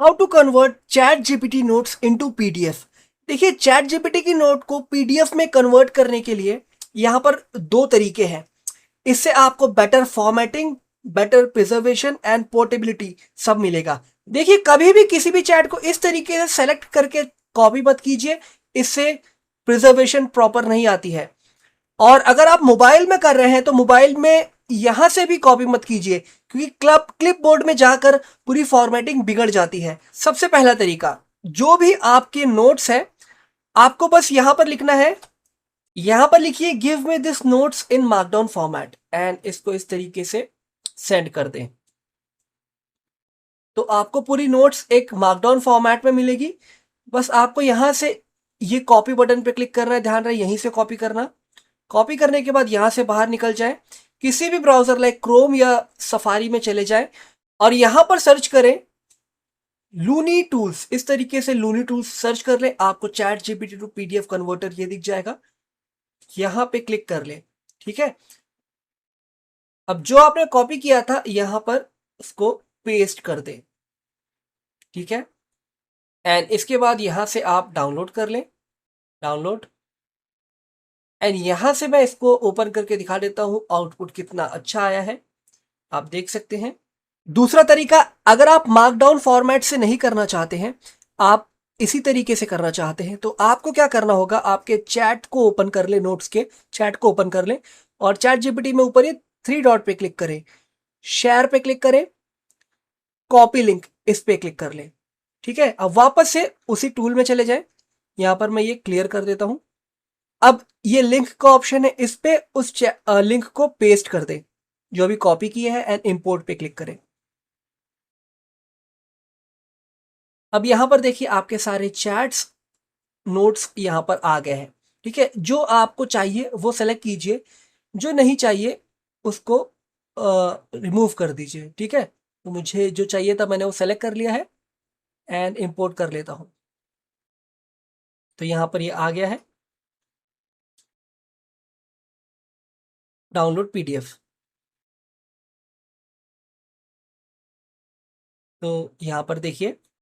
How to convert chat GPT notes into PDF. देखिए, chat GPT की note को PDF में कन्वर्ट करने के लिए यहाँ पर दो तरीके हैं। इससे आपको better formatting, better preservation and portability सब मिलेगा। देखिए, कभी भी किसी भी चैट को इस तरीके से सेलेक्ट करके कॉपी मत कीजिए, इससे प्रिजर्वेशन प्रॉपर नहीं आती है। और अगर आप मोबाइल में कर रहे हैं तो मोबाइल में यहां से भी कॉपी मत कीजिए, क्योंकि क्लिप बोर्ड में जाकर पूरी फॉर्मेटिंग बिगड़ जाती है। सबसे पहला तरीका, जो भी आपके नोट्स है, आपको बस यहां पर लिखना है। यहां पर लिखिए give me this notes in markdown format and इसको इस तरीके से सेंड कर दें, तो आपको पूरी नोट्स एक मार्कडाउन फॉर्मेट में मिलेगी। बस आपको यहां से ये कॉपी बटन पे क्लिक करना है, ध्यान रहे यहीं से कॉपी करना। कॉपी करने के बाद यहां से बाहर निकल जाए, किसी भी ब्राउजर लाइक क्रोम या सफारी में चले जाए और यहां पर सर्च करें लूनी टूल्स। इस तरीके से लूनी टूल्स सर्च कर ले, आपको chat GPT to PDF converter ये दिख जाएगा। यहां पे क्लिक कर ले, ठीक है। अब जो आपने कॉपी किया था यहां पर उसको पेस्ट कर दे, ठीक है। एंड इसके बाद यहां से आप डाउनलोड कर लें, डाउनलोड। एंड यहां से मैं इसको ओपन करके दिखा देता हूं आउटपुट कितना अच्छा आया है, आप देख सकते हैं। दूसरा तरीका, अगर आप मार्कडाउन फॉर्मेट से नहीं करना चाहते हैं, आप इसी तरीके से करना चाहते हैं, तो आपको क्या करना होगा, आपके चैट को ओपन कर ले, नोट्स के चैट को ओपन कर ले और चैट जीपीटी में ऊपर ये थ्री डॉट पे क्लिक करें, शेयर पे क्लिक करें, कॉपी लिंक इस पे क्लिक कर लें, ठीक है। अब वापस से उसी टूल में चले जाएं, यहां पर मैं ये क्लियर कर देता हूं। अब ये लिंक का ऑप्शन है, इस पे उस लिंक को पेस्ट कर दें जो भी कॉपी किए हैं एंड इंपोर्ट पे क्लिक करें। अब यहां पर देखिए आपके सारे चैट्स नोट्स यहां पर आ गए हैं, ठीक है। जो आपको चाहिए वो सेलेक्ट कीजिए, जो नहीं चाहिए उसको रिमूव कर दीजिए, ठीक है। तो मुझे जो चाहिए था मैंने वो सेलेक्ट कर लिया है एंड इंपोर्ट कर लेता हूं, तो यहां पर ये आ गया है डाउनलोड पीडीएफ। तो यहां पर देखिए